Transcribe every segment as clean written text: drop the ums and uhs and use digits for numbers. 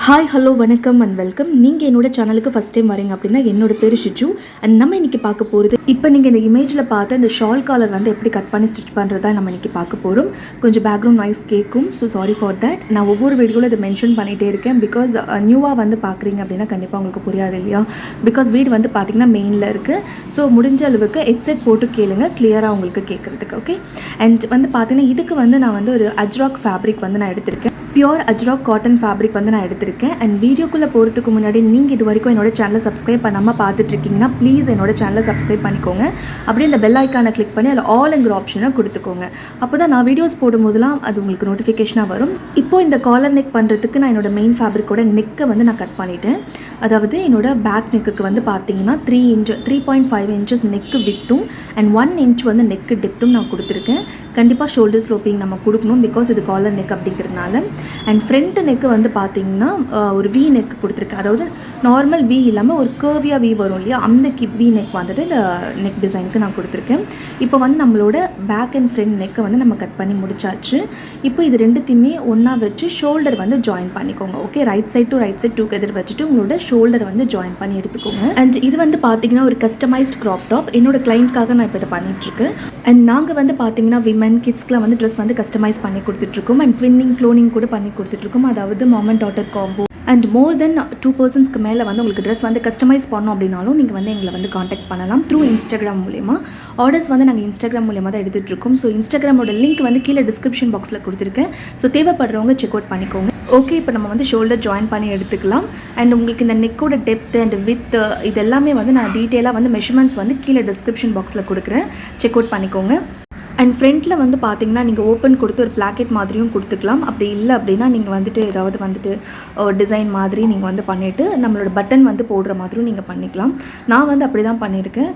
Hi hello வணக்கம் and welcome. நீங்கள் என்னோட சேனலுக்கு ஃபஸ்ட் டைம் வரீங்க அப்படின்னா என்னோட பேர் ஷிஜு அண்ட் நம்ம இன்றைக்கி பார்க்க போகிறது இப்போ நீங்கள் இந்த இமேஜில் பார்த்து இந்த ஷால் காலர் வந்து எப்படி கட் பண்ணி ஸ்டிச் பண்ணுறதா நம்ம இன்றைக்கி பார்க்க போகிறோம். கொஞ்சம் பேக்ரவுண்ட் நாய்ஸ் கேட்கும், ஸோ சாரி ஃபார் தட். நான் ஒவ்வொரு வீடியோவில் இதை மென்ஷன் பண்ணிகிட்டே இருக்கேன். பிகாஸ் நியூவாக வந்து பார்க்குறீங்க அப்படின்னா கண்டிப்பாக உங்களுக்கு புரியாது இல்லையா. பிகாஸ் வீடு வந்து பார்த்திங்கன்னா மெயினில் இருக்குது. ஸோ முடிஞ்ச அளவுக்கு ஹெட்செட் போட்டு கேளுங்க, கிளியராக உங்களுக்கு கேட்குறதுக்கு. ஓகே. அண்ட் வந்து பார்த்திங்கன்னா இதுக்கு வந்து நான் வந்து ஒரு அஜ்ராக் ஃபேப்ரிக் வந்து நான் எடுத்திருக்கேன். பியூர் அஜ்ராக் காட்டன் ஃபேப்ரிக் வந்து நான் எடுத்திருக்கேன். அண்ட் வீடியோக்குள்ளே போகிறதுக்கு முன்னாடி நீங்கள் இது வரைக்கும் என்னோட சேனலை சப்ஸ்கிரைப் பண்ணாமல் பார்த்துட்ருக்கீங்கன்னா ப்ளீஸ் என்னோட சேனலை சப்ஸ்கிரைப் பண்ணிக்கோங்க. அப்படியே இந்த பெல் ஐக்கானை கிளிக் பண்ணி அதில் ஆல்ங்கிற ஆப்ஷனை கொடுத்துக்கோங்க. அப்போ தான் நான் வீடியோஸ் போடும்போதெல்லாம் அது உங்களுக்கு நோட்டிஃபிகேஷனாக வரும். இப்போது இந்த காலர் நெக் பண்ணுறதுக்கு நான் என்னோட மெயின் ஃபேப்ரிக்கோட நெக்கை வந்து நான் கட் பண்ணிவிட்டேன். அதாவது என்னோட பேக் நெக்குக்கு வந்து பார்த்தீங்கன்னா 3.5 இன்ச்சஸ் நெக்கு வித்தும் அண்ட் 1 இன்ச் வந்து நெக்கு டிப்த்தும் நான் கொடுத்துருக்கேன். கண்டிப்பாக ஷோல்டர் ஸ்லோப்பிங் நம்ம கொடுக்கணும், பிகாஸ் இது காலர் நெக் அப்படிங்கிறதுனால. அண்ட் ஃப்ரண்ட் நெக்கு வந்து பார்த்திங்கன்னா ஒரு வி நெக் கொடுத்துருக்கேன். அதாவது நார்மல் வி இல்லாமல் ஒரு கர்வியாக வி வரும் இல்லையா, அந்த வி நெக் வந்துட்டு இந்த நெக் டிசைனுக்கு நான் கொடுத்துருக்கேன். இப்போ வந்து நம்மளோட பேக் அண்ட் ஃப்ரண்ட் நெக்கை வந்து நம்ம கட் பண்ணி முடிச்சாச்சு. இப்போ இது ரெண்டுத்தையுமே ஒன்றா வச்சு ஷோல்டர் வந்து ஜாயின் பண்ணிக்கோங்க. Okay, right side to right side together வச்சுட்டு உங்களோட ஷோல்டரை வந்து ஜாயின் பண்ணி எடுத்துக்கோங்க. அண்ட் இது வந்து பார்த்திங்கன்னா ஒரு கஸ்டமைஸ்ட் க்ராப் டாப். என்னோட கிளைண்ட்காக நான் இப்போ இதை பண்ணிகிட்ருக்கேன். அண்ட் நாங்கள் வந்து பார்த்திங்கன்னா விமன் கிட்ஸ்க்குலாம் வந்து ட்ரெஸ் வந்து கஸ்டமைஸ் பண்ணி கொடுத்துட்ருக்கோம். அண்ட் ட்வின்னிங் க்ளோனிங் கூட பண்ணி கொடுத்துட்ருக்கோம். அதாவது mom and daughter combo. And more than 2 பர்சன்ஸ்க்கு மேலே வந்து உங்களுக்கு ட்ரெஸ் வந்து கஸ்டமைஸ் பண்ணோம் அப்படின்னாலும் நீங்கள் வந்து எங்களை வந்து காண்டாக்ட் பண்ணலாம் த்ரூ இன்ஸ்டாகிராம் மூலிமா. ஆர்டர்ஸ் வந்து நாங்கள் இன்ஸ்டாகிராம் மூலிமா தான் எடுத்துகிட்ருக்கோம். ஸோ இன்ஸ்டாகிராமோட லிங்க் வந்து கீழே டிஸ்கிரிப்ஷன் பாக்ஸில் கொடுத்துருக்கேன். ஸோ தேவைப்படுறவங்க செக் அவுட் பண்ணிக்கோங்க. ஓகே, இப்போ நம்ம வந்து ஷோல்டர் ஜாயின் பண்ணி எடுத்துக்கலாம். அண்ட் உங்களுக்கு இந்த நெக்கோட டெப்த் அண்ட் வித் இது எல்லாமே வந்து நான் டீட்டெயிலாக வந்து மெஷர்மெண்ட்ஸ் வந்து கீழே டிஸ்கிரிப்ஷன் பாக்ஸில் கொடுக்குறேன், செக் அவுட் பண்ணிக்கோங்க. அண்ட் ஃப்ரண்ட்டில் வந்து பார்த்திங்கன்னா நீங்கள் ஓப்பன் கொடுத்து ஒரு பிளாக்கெட் மாதிரியும் கொடுத்துக்கலாம். அப்படி இல்லை அப்படின்னா நீங்கள் வந்துட்டு ஏதாவது வந்துட்டு டிசைன் மாதிரி நீங்கள் வந்து பண்ணிவிட்டு நம்மளோட பட்டன் வந்து போடுற மாதிரியும் நீங்கள் பண்ணிக்கலாம். நான் வந்து அப்படி தான் பண்ணியிருக்கேன்.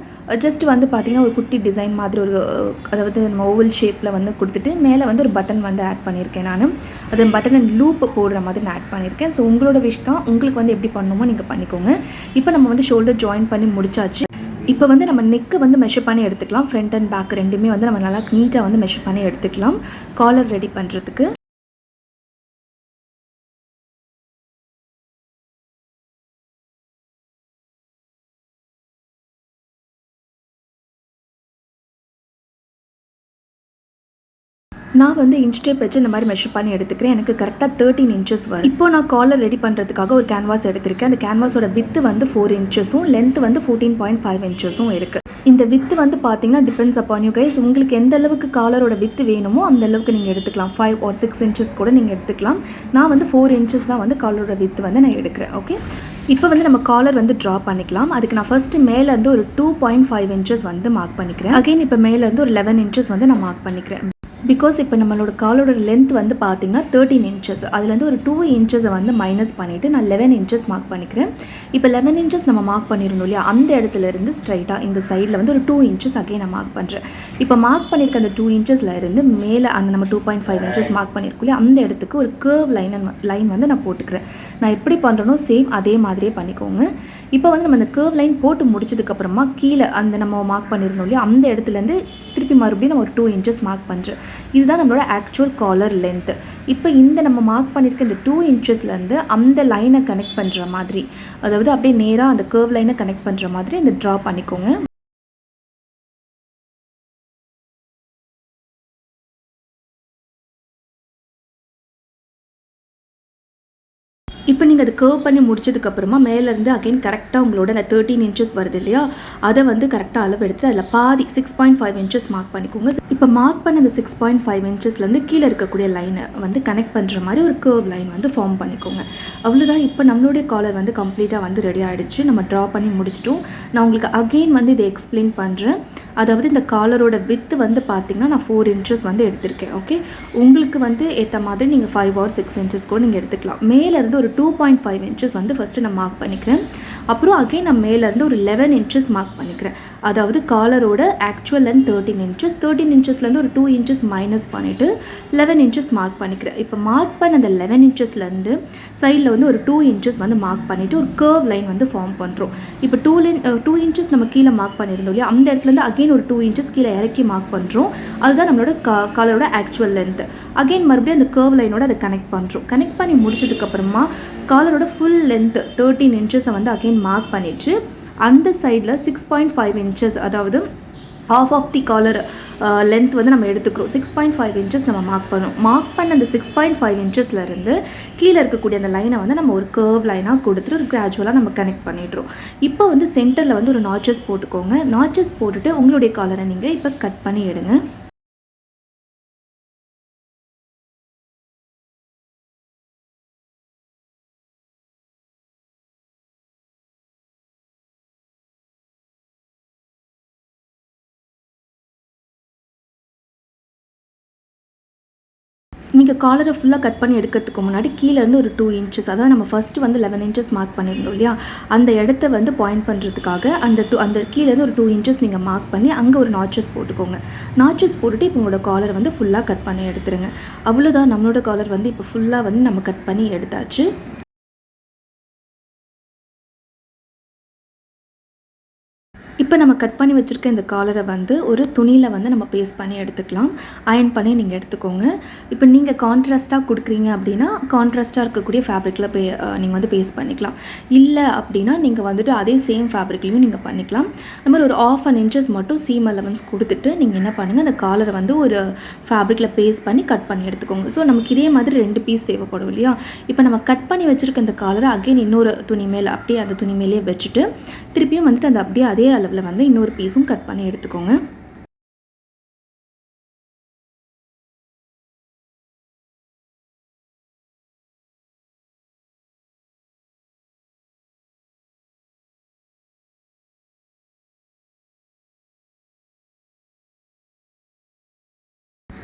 ஜஸ்ட் வந்து பார்த்திங்கன்னா ஒரு குட்டி டிசைன் மாதிரி ஒரு அதாவது நம்ம ஓவல் ஷேப்பில் வந்து கொடுத்துட்டு மேலே வந்து ஒரு பட்டன் வந்து ஆட் பண்ணியிருக்கேன். நான் அது பட்டன் அண்ட் லூப் போடுற மாதிரி நான் ஆட் பண்ணியிருக்கேன். ஸோ உங்களோட விஷ் தான், உங்களுக்கு வந்து எப்படி பண்ணணுமோ நீங்கள் பண்ணிக்கோங்க. இப்போ நம்ம வந்து ஷோல்டர் ஜாயின் பண்ணி முடிச்சாச்சு. இப்போ வந்து நம்ம நெக்கு வந்து மெஷர் பண்ணி எடுத்துக்கலாம். ஃப்ரண்ட் அண்ட் பேக் ரெண்டுமே வந்து நம்ம நல்லா நீட்டாக வந்து மெஷர் பண்ணி எடுத்துக்கலாம் காலர் ரெடி பண்ணுறதுக்கு. நான் வந்து இன்ச் டேப் வச்சு இந்த மாதிரி மெஷர் பண்ணி எடுத்துக்கிறேன். எனக்கு கரெக்டாக 13 இன்ச்சஸ் வரும். இப்போ நான் காலர் ரெடி பண்ணுறதுக்காக ஒரு கேன்வாஸ் எடுத்திருக்கேன். அந்த கேன்வாஸோட வித்து வந்து 4 இன்ச்சஸும் லென்த் வந்து 14.5 இன்ச்சஸும் இருக்குது. இந்த வித்து வந்து பார்த்தீங்கன்னா டிபெண்ட்ஸ் அப்பான் யூ கைஸ். உங்களுக்கு எந்த அளவுக்கு காலரோட வித்து வேணுமோ அந்த அளவுக்கு நீங்கள் எடுத்துக்கலாம். 5 or 6 இன்ச்சஸ் கூட நீங்கள் எடுத்துக்கலாம். நான் வந்து 4 இன்ச்சஸ் தான் வந்து காலரோட வித்து வந்து நான் எடுக்கிறேன். ஓகே, இப்போ வந்து நம்ம காலர் வந்து ட்ரா பண்ணிக்கலாம். அதுக்கு நான் ஃபஸ்ட்டு மேலேருந்து ஒரு 2.5 இன்ச்சஸ் வந்து மார்க் பண்ணிக்கிறேன். அகைன் இப்போ மேலேருந்து ஒரு 11 இன்ச்சஸ் வந்து நான் மார்க் பண்ணிக்கிறேன். பிகாஸ் இப்போ நம்மளோட காலோட லென்த் வந்து பார்த்திங்கன்னா 13 இன்ச்சஸ். அதுலேருந்து ஒரு 2 இன்ச்சஸை வந்து மைனஸ் பண்ணிவிட்டு நான் 11 இன்ச்சஸ் மார்க் பண்ணிக்கிறேன். இப்போ 11 இன்ச்சஸ் நம்ம மார்க் பண்ணிடணும் இல்லையா, அந்த இடத்துல இருந்து ஸ்ட்ரைட்டாக இந்த சைடில் வந்து ஒரு 2 இன்ச்சஸ் அகைன் நான் மார்க் பண்ணுறேன். இப்போ மார்க் பண்ணியிருக்க அந்த 2 இன்ச்சஸில் இருந்து மேலே அந்த நம்ம 2.5 இன்ச்சஸ் மார்க் பண்ணியிருக்கோம் இல்லையா, அந்த இடத்துக்கு ஒரு கர்வ் லைன் வந்து நான் போட்டுக்கிறேன். நான் எப்படி பண்ணுறனோ சேம் அதே மாதிரியே பண்ணிக்கோங்க. இப்போ வந்து நம்ம அந்த கர்வ் லைன் போட்டு முடிச்சதுக்கப்புறமா கீழே அந்த நம்ம மார்க் பண்ணியிருந்தோம் இல்லையா, அந்த இடத்துலேருந்து திருப்பி மறுபடியும் நம்ம ஒரு 2 இன்ச்சஸ் மார்க் பண்ணுறேன். இதுதான் நம்மளோட ஆக்சுவல் காலர் லென்த்து. இப்போ இந்த நம்ம மார்க் பண்ணியிருக்க இந்த 2 இன்ச்சஸ்லேருந்து அந்த லைனை கனெக்ட் பண்ணுற மாதிரி, அதாவது அப்படியே நேராக அந்த கர்வ் லைனை கனெக்ட் பண்ணுற மாதிரி இந்த ட்ரா பண்ணிக்கோங்க. இப்போ நீங்கள் அது கர்வ் பண்ணி முடிச்சதுக்கப்புறமா மேலேருந்து அகைன் கரெக்டாக உங்களோட அந்த 13 இன்ச்சஸ் வருது இல்லையா, அதை வந்து கரெக்டாக அளவு எடுத்து அதில் பாதி 6.5 இன்ச்சஸ் மார்க் பண்ணிக்கோங்க. இப்போ மார்க் பண்ண அந்த 6.5 இன்ச்சஸ்லேருந்து கீழே இருக்கக்கூடிய லைனை வந்து கனெக்ட் பண்ணுற மாதிரி ஒரு கர்வ் லைன் வந்து ஃபார்ம் பண்ணிக்கோங்க. அவ்வளோதான். இப்போ நம்மளுடைய காலர் வந்து கம்ப்ளீட்டாக வந்து ரெடி ஆகிடுச்சு. நம்ம ட்ரா பண்ணி முடிச்சிட்டோம். நான் உங்களுக்கு அகெயின் வந்து இதை எக்ஸ்பிளைன் பண்ணுறேன். அதாவது இந்த காலரோட வித்து வந்து பார்த்திங்கன்னா நான் 4 இன்ச்சஸ் வந்து எடுத்திருக்கேன். ஓகே, உங்களுக்கு வந்து ஏற்ற மாதிரி நீங்கள் 5 or 6 இன்ச்சஸ் கூட நீங்கள் எடுத்துக்கலாம். மேலேருந்து ஒரு 2.5 இன்ச்சஸ் வந்து ஃபஸ்ட்டு நான் மார்க் பண்ணிக்கிறேன். அப்புறம் அகைன் நான் மேலேருந்து ஒரு 11 இன்ச்சஸ் மார்க் பண்ணிக்கிறேன். அதாவது காலரோட ஆக்சுவல் லென்த் 13 இன்ச்சஸ். 13 இன்ச்சஸ்லேருந்து ஒரு 2 இன்ச்சஸ் மைனஸ் பண்ணிவிட்டு 11 இன்ச்சஸ் மார்க் பண்ணிக்கிறேன். இப்போ மார்க் பண்ண அந்த 11 இன்ச்சஸ்லேருந்து சைடில் வந்து ஒரு 2 இன்ச்சஸ் வந்து மார்க் பண்ணிவிட்டு ஒரு கர்வ் லைன் வந்து ஃபார்ம் பண்ணுறோம். இப்போ 2 இன்ச்சஸ் நம்ம கீழே மார்க் பண்ணியிருந்தோம் இல்லையா, அந்த இடத்துலேருந்து அகெயின் ஒரு 2 இன்ச்சஸ் கீழே இறக்கி மார்க் பண்ணுறோம். அதுதான் நம்மளோட காலரோட ஆக்சுவல் லென்த். அகெயின் மறுபடியும் அந்த கர்வ் லைனோட அதை கனெக்ட் பண்ணுறோம். கனெக்ட் பண்ணி முடிச்சதுக்கப்புறமா காலரோட ஃபுல் லென்த் 13 இன்ச்சஸை வந்து அகெயின் மார்க் பண்ணிவிட்டு அந்த சைடில் 6.5 இன்ச்சஸ், அதாவது half of the collar length வந்து நம்ம எடுத்துக்கிறோம். 6.5 இன்ச்சஸ் நம்ம மார்க் பண்ணுறோம். மார்க் பண்ண அந்த 6.5 இன்ச்சஸ்லேருந்து கீழே இருக்கக்கூடிய அந்த லைனை வந்து நம்ம ஒரு கர்வ் லைனாக கொடுத்துட்டு ஒரு கிராஜுவலாக நம்ம கனெக்ட் பண்ணிடுறோம். இப்போ வந்து சென்டரில் வந்து ஒரு நாச்சஸ் போட்டுக்கோங்க. நாச்சஸ் போட்டுட்டு உங்களுடைய காலரை நீங்கள் இப்போ கட் பண்ணி எடுங்க. நீங்கள் காலரை ஃபுல்லாக கட் பண்ணி எடுக்கிறதுக்கு முன்னாடி கீழேருந்து ஒரு 2 இன்ச்சஸ், அதாவது நம்ம ஃபஸ்ட்டு வந்து 11 இன்ச்சஸ் மார்க் பண்ணியிருந்தோம் இல்லையா, அந்த இடத்த வந்து பாயிண்ட் பண்ணுறதுக்காக அந்த கீழேருந்து ஒரு 2 இன்ச்சஸ் நீங்கள் மார்க் பண்ணி அங்கே ஒரு நாச்சஸ் போட்டுக்கோங்க. நாச்சஸ் போட்டுட்டு இப்போ உங்களோட காலர் வந்து ஃபுல்லாக கட் பண்ணி எடுத்துருங்க. அவ்வளோதான், நம்மளோட காலர் வந்து இப்போ ஃபுல்லாக வந்து நம்ம கட் பண்ணி எடுத்தாச்சு. இப்போ நம்ம கட் பண்ணி வச்சுருக்க இந்த காலரை வந்து ஒரு துணியில் வந்து நம்ம பேஸ்ட் பண்ணி எடுத்துக்கலாம். அயர்ன் பண்ணி நீங்கள் எடுத்துக்கோங்க. இப்போ நீங்கள் கான்ட்ராஸ்ட்டாக கொடுக்குறீங்க அப்படின்னா கான்ட்ராஸ்ட்டாக இருக்கக்கூடிய ஃபேப்ரிக்கில் நீங்கள் வந்து பேஸ்ட் பண்ணிக்கலாம். இல்லை அப்படின்னா நீங்கள் வந்துட்டு அதே சேம் ஃபேப்ரிக்லேயும் நீங்கள் பண்ணிக்கலாம். இந்த மாதிரி ஒரு 1/2 இன்ச்சஸ் மட்டும் சீம் அலவன்ஸ் கொடுத்துட்டு நீங்கள் என்ன பண்ணுங்கள், அந்த காலரை வந்து ஒரு ஃபேப்ரிக்கில் பேஸ்ட் பண்ணி கட் பண்ணி எடுத்துக்கோங்க. ஸோ நமக்கு இதே மாதிரி 2 பீஸ் தேவைப்படும் இல்லையா. இப்போ நம்ம கட் பண்ணி வச்சுருக்க இந்த காலரை அகெயின் இன்னொரு துணி மேலே அப்படியே அந்த துணி மேலேயே வச்சுட்டு திருப்பியும் வந்துட்டு அந்த அப்படியே அதே அளவில் வந்து இன்னொரு பீஸும் கட் பண்ணி எடுத்துக்கோங்க.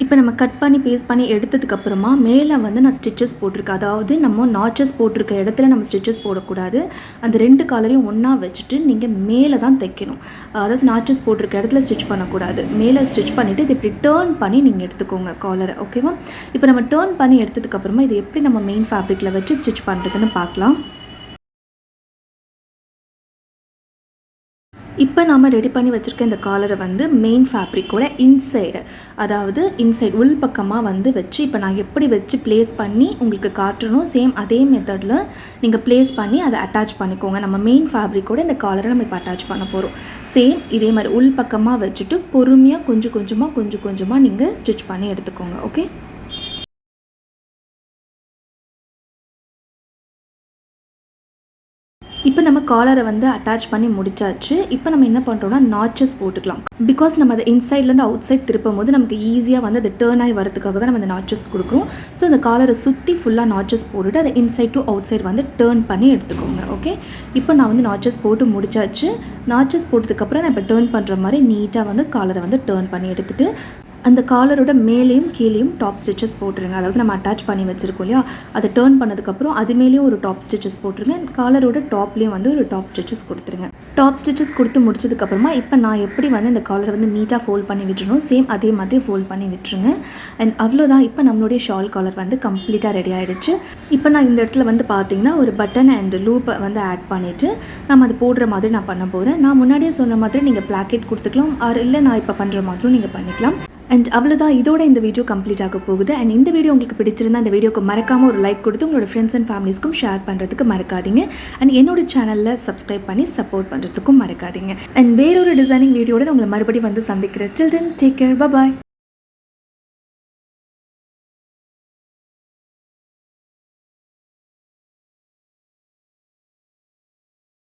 இப்போ நம்ம கட் பண்ணி பேஸ்ட் பண்ணி எடுத்ததுக்கப்புறமா மேலே வந்து நான் ஸ்டிச்சஸ் போட்டிருக்கேன். அதாவது நம்ம நாச்சஸ் போட்டிருக்க இடத்துல நம்ம ஸ்டிச்சஸ் போடக்கூடாது. அந்த 2 காலரையும் ஒன்றா வச்சுட்டு நீங்கள் மேலே தான் தைக்கணும். அதாவது நாச்சஸ் போட்டிருக்க இடத்துல ஸ்டிச் பண்ணக்கூடாது. மேலே ஸ்டிச் பண்ணிவிட்டு இது இப்படி டேர்ன் பண்ணி நீங்கள் எடுத்துக்கோங்க காலரை. ஓகேவா? இப்போ நம்ம டேர்ன் பண்ணி எடுத்ததுக்கப்புறமா இது எப்படி நம்ம மெயின் ஃபேப்ரிக்கில் வச்சு ஸ்டிச் பண்ணுறதுன்னு பார்க்கலாம். இப்போ நாம் ரெடி பண்ணி வச்சுருக்க இந்த காலரை வந்து மெயின் ஃபேப்ரிக்கோட இன்சைடு, அதாவது இன்சைட் உள் பக்கமாக வந்து வச்சு இப்போ நான் எப்படி வச்சு ப்ளேஸ் பண்ணி உங்களுக்கு காட்டணும், சேம் அதே மெத்தடில் நீங்கள் ப்ளேஸ் பண்ணி அதை அட்டாச் பண்ணிக்கோங்க. நம்ம மெயின் ஃபேப்ரிக்கோட இந்த காலரை நம்ம இப்போ அட்டாச் பண்ண போகிறோம். சேம் இதே மாதிரி உள் பக்கமாக வச்சுட்டு பொறுமையாக கொஞ்சம் கொஞ்சமாக நீங்கள் ஸ்டிச் பண்ணி எடுத்துக்கோங்க. ஓகே? இப்போ நம்ம காலரை வந்து அட்டாச் பண்ணி முடிச்சாச்சு. இப்போ நம்ம என்ன பண்ணுறோம்னா நாச்சஸ் போட்டுக்கலாம். பிகாஸ் நம்ம அதை இன்சைட்லேருந்து அவுட் சைட் திருப்பும் போது நமக்கு ஈஸியாக வந்து அது டேர்ன் ஆகி வரதுக்காக தான் நம்ம அந்த நாச்சஸ் கொடுக்குறோம். ஸோ அந்த காலரை சுற்றி ஃபுல்லாக நாச்சஸ் போட்டுட்டு அதை இன்சைட் டு அவுட் சைட் வந்து டேர்ன் பண்ணி எடுத்துக்கோங்க. ஓகே? இப்போ நான் வந்து நாச்சஸ் போட்டு முடிச்சாச்சு. நாச்சஸ் போட்டதுக்கப்புறம் நான் இப்போ டேர்ன் பண்ணுற மாதிரி நீட்டாக வந்து காலரை வந்து டேர்ன் பண்ணி எடுத்துகிட்டு அந்த காலரோட மேலேயும் கீழேயும் டாப் ஸ்டிச்சஸ் போட்டுருங்க. அதாவது நம்ம அட்டாச் பண்ணி வச்சுருக்கோம் இல்லையா, அதை டேர்ன் பண்ணதுக்கப்புறம் அது மேலேயும் ஒரு டாப் ஸ்டிச்சஸ் போட்டுருங்க. காலரோட டாப்லேயும் வந்து ஒரு டாப் ஸ்டிச்சஸ் கொடுத்துருங்க. டாப் ஸ்டிச்சஸ் கொடுத்து முடிச்சதுக்கப்புறமா இப்போ நான் எப்படி வந்து இந்த காலரை வந்து நீட்டாக ஃபோல்ட் பண்ணி விட்டுறணும், சேம் அதே மாதிரி ஃபோல்ட் பண்ணி விட்டுருங்க. அண்ட் அவ்வளோதான். இப்போ நம்மளுடைய ஷால் காலர் வந்து கம்ப்ளீட்டாக ரெடி ஆகிடுச்சு. இப்போ நான் இந்த இடத்துல வந்து பார்த்தீங்கன்னா ஒரு பட்டன் அண்ட் லூப்பை வந்து ஆட் பண்ணிவிட்டு நம்ம அது போடுற மாதிரி நான் பண்ண போகிறேன். நான் முன்னாடியே சொன்ன மாதிரி நீங்கள் பிளாக்கெட் கொடுத்துக்கலாம், இல்லை நான் இப்போ பண்ணுற மாதிரியும் நீங்கள் பண்ணிக்கலாம். அண்ட் அவ்வளோதான், இதோட இந்த வீடியோ கம்ப்ளீட் ஆக போகுது. அண்ட் இந்த வீடியோ உங்களுக்கு பிடிச்சிருந்தா இந்த வீடியோக்கு மறக்காமல் ஒரு லைக் கொடுத்து உங்களோட ஃப்ரெண்ட்ஸ் அண்ட் ஃபேமிலிஸ்க்கும் ஷேர் பண்ணுறதுக்கு மறக்காதீங்க. அண்ட் என்னோட சேனலில் சப்ஸ்கிரைப் பண்ணி சப்போர்ட் பண்ணுறதுக்கும் மறக்காதீங்க. அண்ட் வேறொரு டிசைனிங் வீடியோட உங்களை மறுபடியும் வந்து சந்திக்கிறேன். Till then, take care, bye bye.